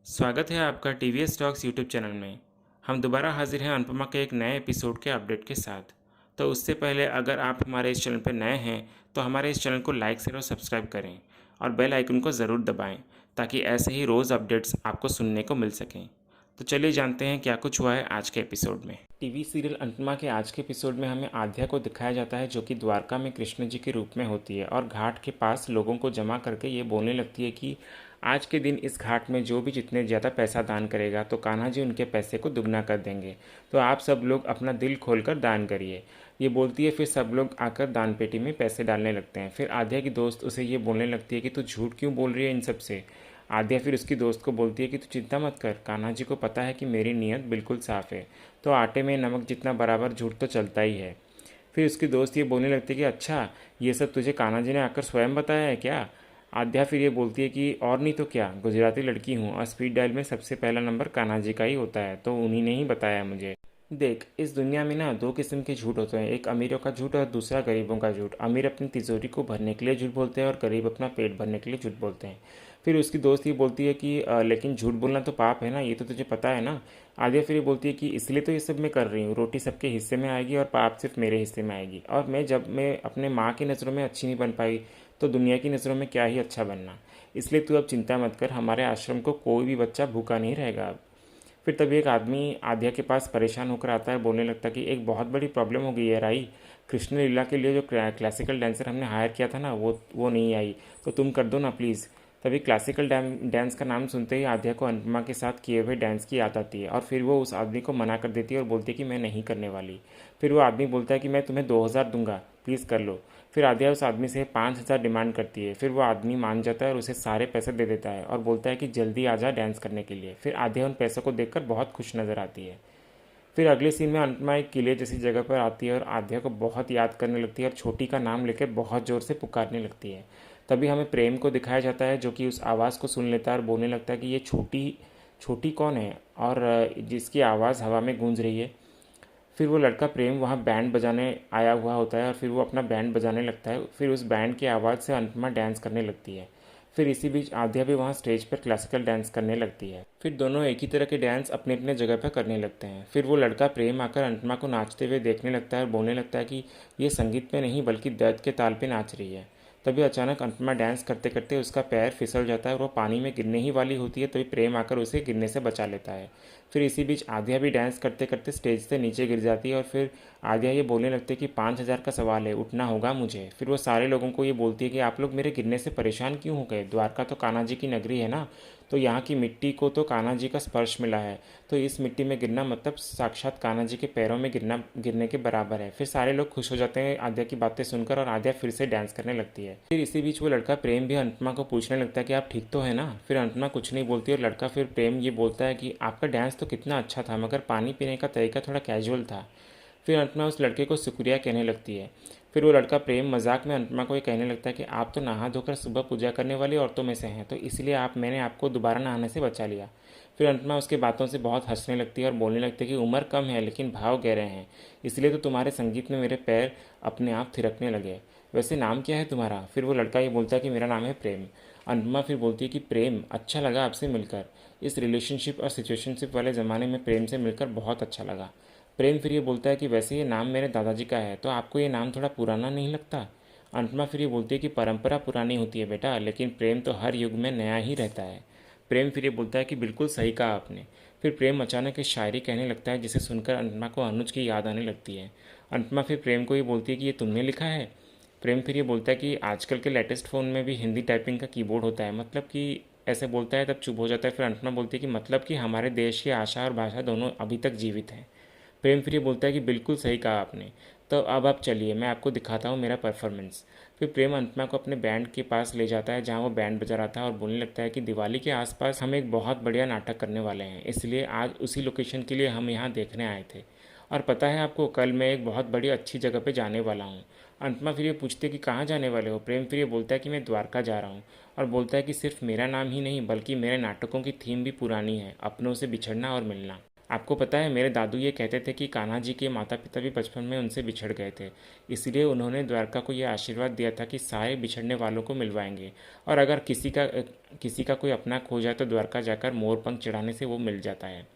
स्वागत है आपका टीवीएस टॉक्स यूट्यूब चैनल में। हम दोबारा हाजिर हैं अनुपमा के एक नए एपिसोड के अपडेट के साथ। तो उससे पहले अगर आप हमारे इस चैनल पर नए हैं तो हमारे इस चैनल को लाइक शेयर और सब्सक्राइब करें और बेल आइकन को ज़रूर दबाएं ताकि ऐसे ही रोज़ अपडेट्स आपको सुनने को मिल सकें। तो चलिए जानते हैं क्या कुछ हुआ है आज के एपिसोड में। टीवी सीरियल अनुपमा के आज के एपिसोड में हमें आध्या को दिखाया जाता है जो कि द्वारका में कृष्ण जी के रूप में होती है और घाट के पास लोगों को जमा करके ये बोलने लगती है कि आज के दिन इस घाट में जो भी जितने ज़्यादा पैसा दान करेगा तो कान्हा जी उनके पैसे को दुगना कर देंगे। तो आप सब लोग अपना दिल खोलकर दान करिए, ये बोलती है। फिर सब लोग आकर दान पेटी में पैसे डालने लगते हैं। फिर आध्या की दोस्त उसे ये बोलने लगती है कि तू झूठ क्यों बोल रही है इन सब से। आध्या फिर उसकी दोस्त को बोलती है कि तू चिंता मत कर, कान्हा जी को पता है कि मेरी नीयत बिल्कुल साफ़ है, तो आटे में नमक जितना बराबर झूठ तो चलता ही है। फिर उसकी दोस्त ये बोलने लगती है कि अच्छा, ये सब तुझे कान्हा जी ने आकर स्वयं बताया है क्या। आध्या फिर ये बोलती है कि और नहीं तो क्या, गुजराती लड़की हूँ और स्पीड डायल में सबसे पहला नंबर कान्हा जी का ही होता है, तो उन्हीं ने ही बताया मुझे। देख, इस दुनिया में ना दो किस्म के झूठ होते हैं, एक अमीरों का झूठ और दूसरा गरीबों का झूठ। अमीर अपनी तिजोरी को भरने के लिए झूठ बोलते हैं और गरीब अपना पेट भरने के लिए झूठ बोलते हैं। फिर उसकी दोस्त ये बोलती है कि लेकिन झूठ बोलना तो पाप है ना, ये तो तुझे पता है ना। आदिया फिर ये बोलती है कि इसलिए तो ये सब मैं कर रही हूँ, रोटी सबके हिस्से में आएगी और पाप सिर्फ मेरे हिस्से में आएगी। और जब मैं अपने माँ की नज़रों में अच्छी नहीं बन पाई तो दुनिया की नज़रों में क्या ही अच्छा बनना। इसलिए तू अब चिंता मत कर, हमारे आश्रम को कोई भी बच्चा भूखा नहीं रहेगा अब। फिर तभी एक आदमी आध्या के पास परेशान होकर आता है, बोलने लगता है कि एक बहुत बड़ी प्रॉब्लम हो गई है राई। कृष्ण लीला के लिए जो क्लासिकल डांसर हमने हायर किया था ना, वो नहीं आई, तो तुम कर दो ना प्लीज़। तभी क्लासिकल डांस का नाम सुनते ही आध्या को अनुपमा के साथ किए हुए डांस की याद आती है और फिर वो उस आदमी को मना कर देती है और बोलती है कि मैं नहीं करने वाली। फिर वो आदमी बोलता है कि मैं तुम्हें 2,000 दूंगा, प्लीज़ कर लो। फिर आध्या उस आदमी से 5,000 डिमांड करती है। फिर वो आदमी मान जाता है और उसे सारे पैसे दे देता है और बोलता है कि जल्दी आ जा डांस करने के लिए। फिर आध्या उन पैसों को देखकर बहुत खुश नज़र आती है। फिर अगले सीन में अनुपमा एक किले जैसी जगह पर आती है और आध्या को बहुत याद करने लगती है और छोटी का नाम लेकर बहुत ज़ोर से पुकारने लगती है। तभी हमें प्रेम को दिखाया जाता है जो कि उस आवाज़ को सुन लेता है और बोलने लगता है कि ये छोटी छोटी कौन है और जिसकी आवाज़ हवा में गूंज रही है। फिर वो लड़का प्रेम वहाँ बैंड बजाने आया हुआ होता है और फिर वो अपना बैंड बजाने लगता है। फिर उस बैंड की आवाज़ से अनुपमा डांस करने लगती है। फिर इसी बीच आध्या भी वहाँ स्टेज पर क्लासिकल डांस करने लगती है। फिर दोनों एक ही तरह के डांस अपने अपने जगह पर करने लगते हैं। फिर वो लड़का प्रेम आकर अनुपमा को नाचते हुए देखने लगता है और बोलने लगता है कि ये संगीत पे नहीं बल्कि दर्द के ताल पे नाच रही है। तभी अचानक अनुपमा डांस करते करते उसका पैर फिसल जाता है और वो पानी में गिरने ही वाली होती है, तभी प्रेम आकर उसे गिरने से बचा लेता है। फिर इसी बीच आध्या भी डांस करते करते स्टेज से नीचे गिर जाती है और फिर आध्या ये बोलने लगती है कि 5,000 का सवाल है, उठना होगा मुझे। फिर वो सारे लोगों को ये बोलती है कि आप लोग मेरे गिरने से परेशान क्यों हो गए, द्वारका तो कान्हा जी की नगरी है ना, तो यहाँ की मिट्टी को तो कान्हा जी का स्पर्श मिला है, तो इस मिट्टी में गिरना मतलब साक्षात कान्हा जी के पैरों में गिरने के बराबर है। फिर सारे लोग खुश हो जाते हैं आध्या की बातें सुनकर और आध्या फिर से डांस करने लगती है। फिर इसी बीच वो लड़का प्रेम भी अनुपमा को पूछने लगता है कि आप ठीक तो है ना। फिर अनुपमा कुछ नहीं बोलती और लड़का फिर प्रेम ये बोलता है कि आपका डांस तो कितना अच्छा था, मगर पानी पीने का तरीका थोड़ा कैजुअल था। फिर अनुपमा उस लड़के को शुक्रिया कहने लगती है। फिर वो लड़का प्रेम मजाक में अनुपमा को ये कहने लगता है कि आप तो नहा धोकर सुबह पूजा करने वाली औरतों में से हैं, तो इसलिए मैंने आपको दोबारा नहाने से बचा लिया। फिर अनुपमा उसकी बातों से बहुत हंसने लगती है और बोलने लगती है कि उम्र कम है लेकिन भाव गहरे हैं, इसलिए तो तुम्हारे संगीत में मेरे पैर अपने आप थिरकने लगे। वैसे नाम क्या है तुम्हारा। फिर वो लड़का ये बोलता है कि मेरा नाम है प्रेम। अनुपमा फिर बोलती है कि प्रेम, अच्छा लगा आपसे मिलकर, इस रिलेशनशिप और सिचुएशनशिप वाले ज़माने में प्रेम से मिलकर बहुत अच्छा लगा। प्रेम फिर ये बोलता है कि वैसे ये नाम मेरे दादाजी का है, तो आपको ये नाम थोड़ा पुराना नहीं लगता। अनुपमा फिर ये बोलती है कि परंपरा पुरानी होती है बेटा, लेकिन प्रेम तो हर युग में नया ही रहता है। प्रेम फिर ये बोलता है कि बिल्कुल सही कहा आपने। फिर प्रेम अचानक एक शायरी कहने लगता है जिसे सुनकर अनुपमा को अनुज की याद आने लगती है। अनुपमा फिर प्रेम को ये बोलती है कि ये तुमने लिखा है। प्रेम फिर ये बोलता है कि आजकल के लेटेस्ट फ़ोन में भी हिंदी टाइपिंग का कीबोर्ड होता है, मतलब कि ऐसे बोलता है, तब चुप हो जाता है। फिर अनुपमा बोलती है कि मतलब कि हमारे देश की आशा और भाषा दोनों अभी तक जीवित हैं। प्रेम फिर ये बोलता है कि बिल्कुल सही कहा आपने, तो अब आप चलिए मैं आपको दिखाता हूँ मेरा परफॉर्मेंस। फिर प्रेम अनुपमा को अपने बैंड के पास ले जाता है जहाँ वो बैंड बजा रहा था और बोलने लगता है कि दिवाली के आसपास हम एक बहुत बढ़िया नाटक करने वाले हैं, इसलिए आज उसी लोकेशन के लिए हम यहाँ देखने आए थे। और पता है आपको, कल मैं एक बहुत बड़ी अच्छी जगह पे जाने वाला हूँ। अनुपमा फिर ये पूछते कि कहाँ जाने वाले हो। प्रेम फिर ये बोलता है कि मैं द्वारका जा रहा हूँ और बोलता है कि सिर्फ मेरा नाम ही नहीं बल्कि मेरे नाटकों की थीम भी पुरानी है, अपनों से बिछड़ना और मिलना। आपको पता है मेरे दादू ये कहते थे कि कान्हा जी के माता पिता भी बचपन में उनसे बिछड़ गए थे, इसलिए उन्होंने द्वारका को यह आशीर्वाद दिया था कि सारे बिछड़ने वालों को मिलवाएंगे, और अगर किसी का कोई अपना खो जाए तो द्वारका जाकर मोर पंख चढ़ाने से वो मिल जाता है।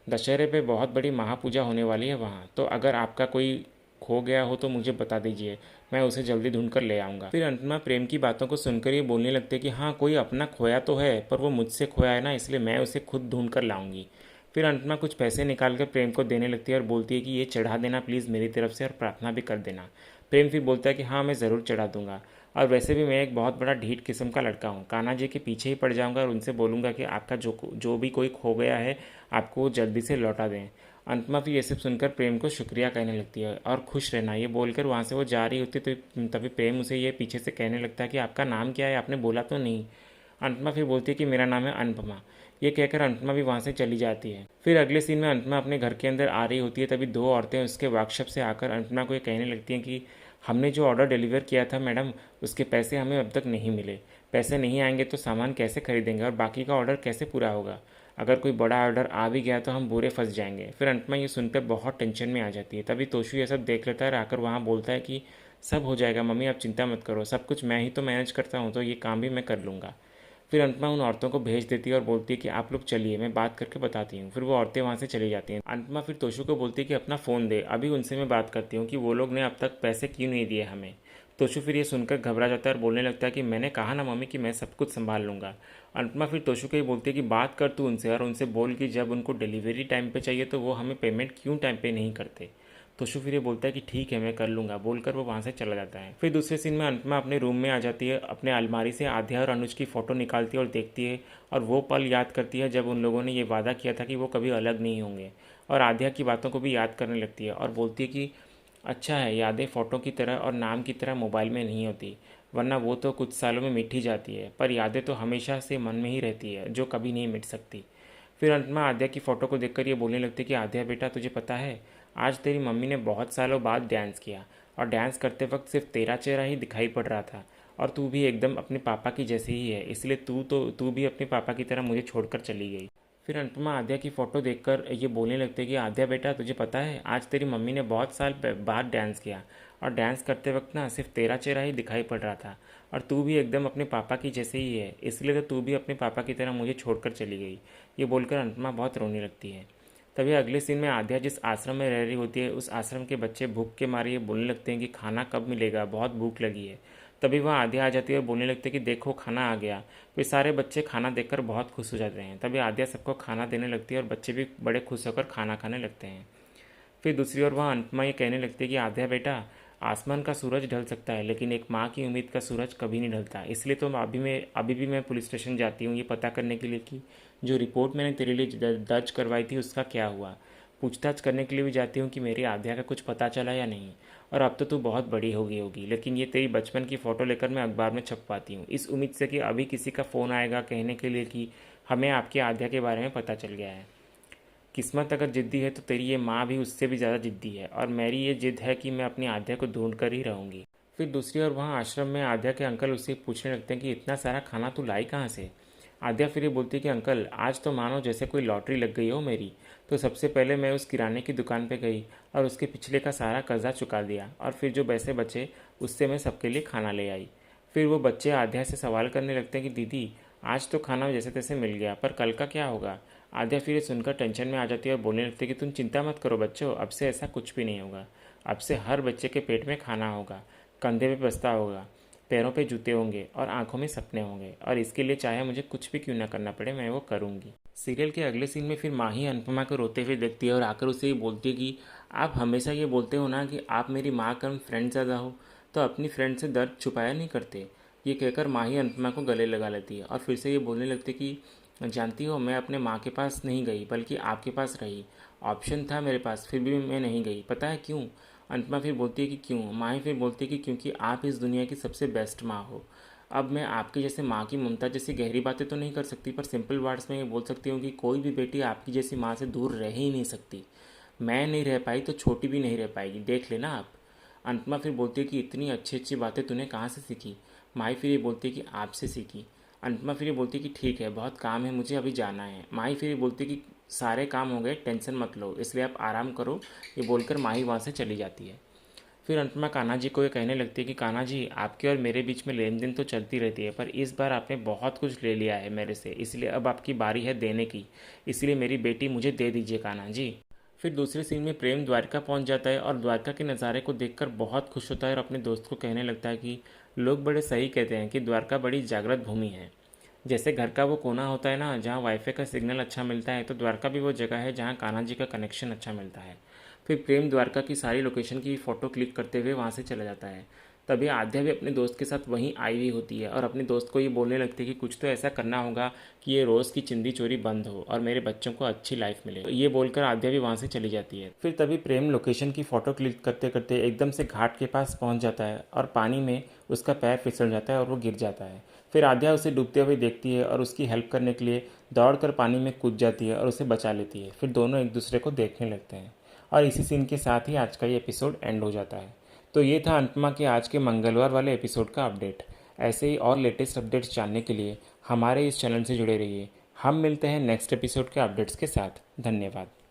दशहरे पे बहुत बड़ी महापूजा होने वाली है वहाँ, तो अगर आपका कोई खो गया हो तो मुझे बता दीजिए, मैं उसे जल्दी ढूंढ कर ले आऊँगा। फिर अंतमा प्रेम की बातों को सुनकर ये बोलने लगते कि हाँ, कोई अपना खोया तो है, पर वो मुझसे खोया है ना, इसलिए मैं उसे खुद ढूंढ कर लाऊंगी। फिर अंतमा कुछ पैसे निकाल कर प्रेम को देने लगती है और बोलती है कि ये चढ़ा देना प्लीज़ मेरी तरफ से, और प्रार्थना भी कर देना। प्रेम फिर बोलता है कि हाँ, मैं ज़रूर चढ़ा दूंगा, और वैसे भी मैं एक बहुत बड़ा ढीठ किस्म का लड़का हूँ। कान्हा जी के पीछे ही पड़ जाऊँगा और उनसे बोलूँगा कि आपका जो भी कोई खो गया है आपको वो जल्दी से लौटा दें। अंतमा फिर ये सब सुनकर प्रेम को शुक्रिया कहने लगती है और खुश रहना ये बोलकर वहाँ से वो जा रही होती तो तभी प्रेम उसे ये पीछे से कहने लगता है कि आपका नाम क्या है, आपने बोला तो नहीं। अंतमा फिर बोलती है कि मेरा नाम है अनुपमा। ये कहकर अंतमा भी वहाँ से चली जाती है। फिर अगले सीन में अंतमा अपने घर के अंदर आ रही होती है, तभी दो औरतें उसके वर्कशॉप से आकर अंतमा को ये कहने लगती हैं कि हमने जो ऑर्डर डिलीवर किया था मैडम, उसके पैसे हमें अब तक नहीं मिले। पैसे नहीं आएंगे तो सामान कैसे खरीदेंगे और बाकी का ऑर्डर कैसे पूरा होगा। अगर कोई बड़ा ऑर्डर आ भी गया तो हम बुरे फंस जाएंगे। फिर अंतमा ये सुनकर बहुत टेंशन में आ जाती है। तभी तोशु ये सब देख लेता है और आकर वहाँ बोलता है कि सब हो जाएगा मम्मी, आप चिंता मत करो, सब कुछ मैं ही तो मैनेज करता हूँ, तो ये काम भी मैं कर लूँगा। फिर अंतमा उन औरतों को भेज देती है और बोलती है कि आप लोग चलिए, मैं बात करके बताती हूँ। फिर वो औरतें वहाँ से चली जाती हैं। अंतमा फिर तोशु को बोलती है कि अपना फ़ोन दे, अभी उनसे मैं बात करती हूँ कि वो लोग ने अब तक पैसे क्यों नहीं दिए हमें। तोशु फिर ये सुनकर घबरा जाता है और बोलने लगता है कि मैंने कहा ना मम्मी कि मैं सब कुछ संभाल लूँगा। अनुपमा फिर तोशु को ही बोलती है कि बात कर तू उनसे, और उनसे बोल कि जब उनको डिलीवरी टाइम पे चाहिए तो वो हमें पेमेंट क्यों टाइम पे नहीं करते। तोशु फिर ये बोलता है कि ठीक है मैं कर लूँगा, बोलकर वो वहाँ से चला जाता है। फिर दूसरे सीन में अनुपमा अपने रूम में आ जाती है, अपने अलमारी से आध्या और अनुज की फ़ोटो निकालती है और देखती है, और वो पल याद करती है जब उन लोगों ने ये वादा किया था कि वो कभी अलग नहीं होंगे, और आध्या की बातों को भी याद करने लगती है और बोलती है कि अच्छा है, यादें फ़ोटो की तरह और नाम की तरह मोबाइल में नहीं होती, वरना वो तो कुछ सालों में मिट ही जाती है, पर यादें तो हमेशा से मन में ही रहती है, जो कभी नहीं मिट सकती। फिर अंत में आद्या की फ़ोटो को देखकर ये बोलने लगती है कि आद्या बेटा, तुझे पता है आज तेरी मम्मी ने बहुत सालों बाद डांस किया, और डांस करते वक्त सिर्फ तेरा चेहरा ही दिखाई पड़ रहा था, और तू भी एकदम अपने पापा की जैसे ही है, इसलिए तू भी अपने पापा की तरह मुझे छोड़कर चली गई। फिर अनुपमा आद्या की फ़ोटो देखकर ये बोलने लगते हैं कि आद्या बेटा, तुझे पता है आज तेरी मम्मी ने बहुत साल बाद डांस किया, और डांस करते वक्त ना सिर्फ तेरा चेहरा ही दिखाई पड़ रहा था, और तू भी एकदम अपने पापा की जैसे ही है, इसलिए तो तू भी अपने पापा की तरह मुझे छोड़कर चली गई। ये बोलकर अनुपमा बहुत रोने लगती है। तभी अगले सीन में आद्या जिस आश्रम में रह रही होती है, उस आश्रम के बच्चे भूख के मारे ये बोलने लगते हैं कि खाना कब मिलेगा, बहुत भूख लगी है। तभी वह आद्या आ जाती है और बोलने लगते हैं कि देखो खाना आ गया। फिर सारे बच्चे खाना देखकर बहुत खुश हो जाते हैं। तभी आद्या सबको खाना देने लगती है और बच्चे भी बड़े खुश होकर खाना खाने लगते हैं। फिर दूसरी ओर वह अनुपमा ये कहने लगती है कि आद्या बेटा, आसमान का सूरज ढल सकता है लेकिन एक माँ की उम्मीद का सूरज कभी नहीं ढलता, इसलिए तो अभी भी मैं पुलिस स्टेशन जाती हूँ ये पता करने के लिए कि जो रिपोर्ट मैंने तेरे लिए दर्ज करवाई थी उसका क्या हुआ। पूछताछ करने के लिए भी जाती हूँ कि मेरी आद्या का कुछ पता चला या नहीं। और अब तो तू बहुत बड़ी हो गई होगी, लेकिन ये तेरी बचपन की फ़ोटो लेकर मैं अखबार में छपवाती हूँ, इस उम्मीद से कि अभी किसी का फ़ोन आएगा कहने के लिए कि हमें आपकी आद्या के बारे में पता चल गया है। किस्मत अगर ज़िद्दी है तो तेरी ये माँ भी उससे भी ज़्यादा ज़िद्दी है, और मेरी ये ज़िद है कि मैं अपनी आद्या को ढूंढ कर ही रहूँगी। फिर दूसरी ओर वहाँ आश्रम में आद्या के अंकल उससे पूछने लगते हैं कि इतना सारा खाना तू लाई कहाँ से। आद्या फिर ये बोलती है कि अंकल, आज तो मानो जैसे कोई लॉटरी लग गई हो मेरी। तो सबसे पहले मैं उस किराने की दुकान पे गई और उसके पिछले का सारा कर्जा चुका दिया, और फिर जो पैसे बचे उससे मैं सबके लिए खाना ले आई। फिर वो बच्चे आद्या से सवाल करने लगते हैं कि दीदी, आज तो खाना जैसे तैसे मिल गया, पर कल का क्या होगा। आद्या फिर ये सुनकर टेंशन में आ जाती है और बोलने लगती है कि तुम चिंता मत करो बच्चों, अब से ऐसा कुछ भी नहीं होगा। अब से हर बच्चे के पेट में खाना होगा, कंधे पे बस्ता होगा, पैरों पे जूते होंगे और आंखों में सपने होंगे, और इसके लिए चाहे मुझे कुछ भी क्यों ना करना पड़े मैं वो करूँगी। सीरियल के अगले सीन में फिर माही अनुपमा को रोते हुए देखती है और आकर उसे ये बोलती है कि आप हमेशा ये बोलते हो ना कि आप मेरी माँ का फ्रेंड ज़्यादा हो, तो अपनी फ्रेंड से दर्द छुपाया नहीं करते। ये कहकर माही अनुपमा को गले लगा लेती है और फिर से ये बोलने लगती कि जानती हो, मैं अपने माँ के पास नहीं गई बल्कि आपके पास रही। ऑप्शन था मेरे पास, फिर भी मैं नहीं गई। पता है क्यों? अनुपमा फिर बोलती है कि क्यों? माही फिर बोलती है कि क्योंकि आप इस दुनिया की सबसे बेस्ट माँ हो। अब मैं आपकी जैसे माँ की ममता जैसी गहरी बातें तो नहीं कर सकती, पर सिंपल वर्ड्स में ये बोल सकती हूँ कि कोई भी बेटी आपकी जैसी माँ से दूर रह ही नहीं सकती। मैं नहीं रह पाई तो छोटी भी नहीं रह पाएगी, देख लेना आप। अनुपमा फिर बोलती है कि इतनी अच्छी अच्छी बातें तूने कहाँ से सीखी? माही फिर ये बोलती है कि आपसे सीखी। अनुपमा फिर ये बोलती है कि ठीक है, बहुत काम है, मुझे अभी जाना है। माही फिर ये बोलती है कि सारे काम हो गए, टेंशन मत लो, इसलिए आप आराम करो, ये बोलकर माही वहाँ से चली जाती है। फिर अनुपमा कान्हा जी को ये कहने लगती है कि कान्हा जी, आपके और मेरे बीच में लेन देन तो चलती रहती है, पर इस बार आपने बहुत कुछ ले लिया है मेरे से, इसलिए अब आपकी बारी है देने की, इसलिए मेरी बेटी मुझे दे दीजिए कान्हा जी। फिर दूसरे सीन में प्रेम द्वारका पहुंच जाता है और द्वारका के नज़ारे को देखकर बहुत खुश होता है और अपने दोस्त को कहने लगता है कि लोग बड़े सही कहते हैं कि द्वारका बड़ी जागृत भूमि है। जैसे घर का वो कोना होता है ना जहाँ वाईफाई का सिग्नल अच्छा मिलता है, तो द्वारका भी वो जगह है जहाँ कान्हा जी का कनेक्शन अच्छा मिलता है। फिर प्रेम द्वारका की सारी लोकेशन की फ़ोटो क्लिक करते हुए वहाँ से चला जाता है। तभी आद्या भी अपने दोस्त के साथ वहीं आई हुई होती है और अपने दोस्त को ये बोलने लगती है कि कुछ तो ऐसा करना होगा कि ये रोज़ की चिंदी चोरी बंद हो और मेरे बच्चों को अच्छी लाइफ मिले। तो ये बोलकर आद्या भी वहाँ से चली जाती है। फिर तभी प्रेम लोकेशन की फ़ोटो क्लिक करते करते एकदम से घाट के पास पहुँच जाता है और पानी में उसका पैर फिसल जाता है और वो गिर जाता है। फिर आद्या उसे डूबते हुए देखती है और उसकी हेल्प करने के लिए दौड़कर पानी में कूद जाती है और उसे बचा लेती है। फिर दोनों एक दूसरे को देखने लगते हैं और इसी सीन के साथ ही आज का ये एपिसोड एंड हो जाता है। तो ये था अनुपमा के आज के मंगलवार वाले एपिसोड का अपडेट। ऐसे ही और लेटेस्ट अपडेट्स जानने के लिए हमारे इस चैनल से जुड़े रहिए। हम मिलते हैं नेक्स्ट एपिसोड के अपडेट्स के साथ। धन्यवाद।